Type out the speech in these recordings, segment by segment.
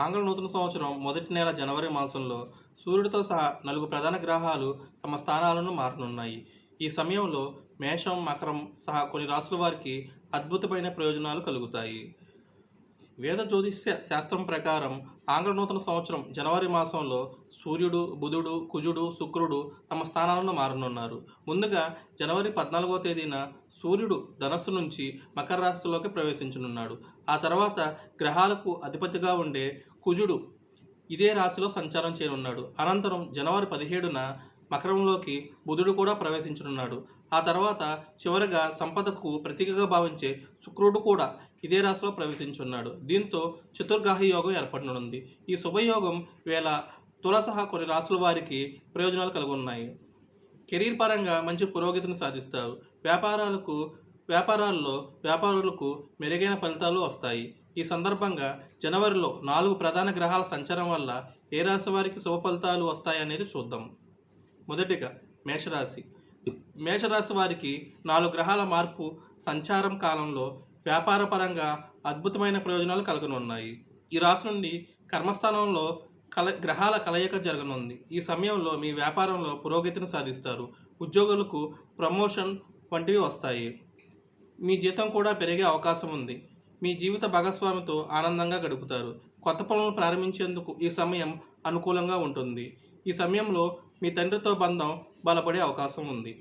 ఆంగ్ల నూతన సంవత్సరం మొదటి నెల జనవరి మాసంలో సూర్యుడితో సహా 4 ప్రధాన గ్రహాలు తమ స్థానాలను మారనున్నాయి. ఈ సమయంలో మేషం, మకరం సహా కొన్ని రాశుల వారికి అద్భుతమైన ప్రయోజనాలు కలుగుతాయి. వేద జ్యోతిష్య శాస్త్రం ప్రకారం ఆంగ్ల నూతన సంవత్సరం జనవరి మాసంలో సూర్యుడు, బుధుడు, కుజుడు, శుక్రుడు తమ స్థానాలను మారనున్నారు. ముందుగా జనవరి 14వ తేదీన సూర్యుడు ధనస్సు నుంచి మకర రాశిలోకి ప్రవేశించనున్నాడు. ఆ తర్వాత గ్రహాలకు అధిపతిగా ఉండే కుజుడు ఇదే రాశిలో సంచారం చేయనున్నాడు. అనంతరం జనవరి 17న మకరంలోకి బుధుడు కూడా ప్రవేశించనున్నాడు. ఆ తర్వాత చివరగా సంపదకు ప్రతీకగా భావించే శుక్రుడు కూడా ఇదే రాశిలో ప్రవేశించున్నాడు. దీంతో చతుర్గ్రహ యోగం ఏర్పడనుంది. ఈ శుభయోగం వేళ తుల సహా కొన్ని రాశుల వారికి ప్రయోజనాలు కలుగున్నాయి. కెరీర్ పరంగా మంచి పురోగతిని సాధిస్తారు. వ్యాపారాల్లో వ్యాపారులకు మెరుగైన ఫలితాలు వస్తాయి. ఈ సందర్భంగా జనవరిలో 4 ప్రధాన గ్రహాల సంచారం వల్ల ఏ రాశి వారికి శుభ ఫలితాలు వస్తాయనేది చూద్దాం. మొదటిగా మేషరాశి. మేషరాశి వారికి 4 గ్రహాల మార్పు సంచారం కాలంలో వ్యాపారపరంగా అద్భుతమైన ప్రయోజనాలు కలగనున్నాయి. ఈ రాశి నుండి కర్మస్థానంలో గ్రహాల కలయిక జరగనుంది. ఈ సమయంలో మీ వ్యాపారంలో పురోగతిని సాధిస్తారు. ఉద్యోగులకు ప్రమోషన్ వంటివి వస్తాయి. మీ జీతం కూడా పెరిగే అవకాశం ఉంది. మీ జీవిత భాగస్వామితో ఆనందంగా గడుపుతారు. కొత్త పనులను ప్రారంభించేందుకు ఈ సమయం అనుకూలంగా ఉంటుంది. ఈ సమయంలో మీ తండ్రితో బంధం బలపడే అవకాశం ఉంది.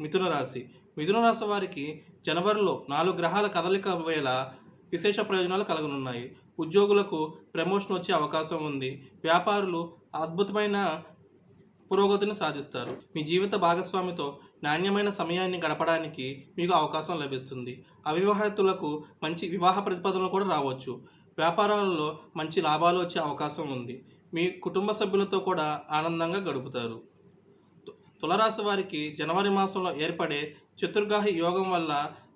మిథున రాశి. మిథున రాశి వారికి జనవరిలో 4 గ్రహాల కదలిక వేళ విశేష ప్రయోజనాలు కలగనున్నాయి. ఉద్యోగులకు ప్రమోషన్ వచ్చే అవకాశం ఉంది. వ్యాపారులు అద్భుతమైన పురోగతిని సాధిస్తారు. మీ జీవిత భాగస్వామితో నాణ్యమైన సమయాన్ని గడపడానికి మీకు అవకాశం లభిస్తుంది. అవివాహితులకు మంచి వివాహ ప్రతిపాదనలు కూడా రావచ్చు. వ్యాపారాలలో మంచి లాభాలు వచ్చే అవకాశం ఉంది. మీ కుటుంబ సభ్యులతో కూడా ఆనందంగా గడుపుతారు. తులరాశి వారికి జనవరి మాసంలో ఏర్పడే చతుర్గ్రహ యోగం వల్ల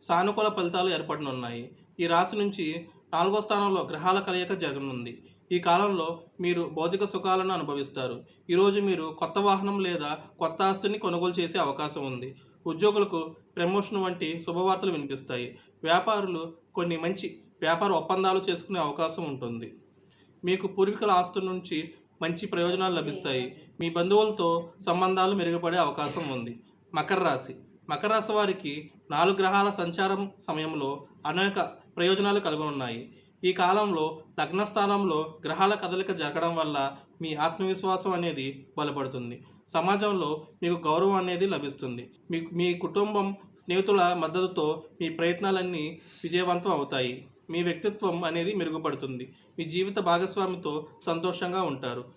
సానుకూల ఫలితాలు ఏర్పడనున్నాయి. ఈ రాశి నుంచి 4వ స్థానంలో గ్రహాల కలయిక జరగనుంది. ఈ కాలంలో మీరు భౌతిక సుఖాలను అనుభవిస్తారు. ఈరోజు మీరు కొత్త వాహనం లేదా కొత్త ఆస్తిని కొనుగోలు చేసే అవకాశం ఉంది. ఉద్యోగులకు ప్రమోషన్ వంటి శుభవార్తలు వినిపిస్తాయి. వ్యాపారులు కొన్ని మంచి వ్యాపార ఒప్పందాలు చేసుకునే అవకాశం ఉంటుంది. మీకు పూర్వీకుల ఆస్తుల నుంచి మంచి ప్రయోజనాలు లభిస్తాయి. మీ బంధువులతో సంబంధాలు మెరుగుపడే అవకాశం ఉంది. మకర రాశి. మకర రాశి వారికి 4 గ్రహాల సంచారం సమయంలో అనేక ప్రయోజనాలు కలుగున్నాయి. ఈ కాలంలో లగ్నస్థానంలో గ్రహాల కదలిక జరగడం వల్ల మీ ఆత్మవిశ్వాసం అనేది బలపడుతుంది. సమాజంలో మీకు గౌరవం అనేది లభిస్తుంది. మీ కుటుంబం, స్నేహితుల మద్దతుతో మీ ప్రయత్నాలన్నీ విజయవంతం అవుతాయి. మీ వ్యక్తిత్వం అనేది మెరుగుపడుతుంది. మీ జీవిత భాగస్వామితో సంతోషంగా ఉంటారు.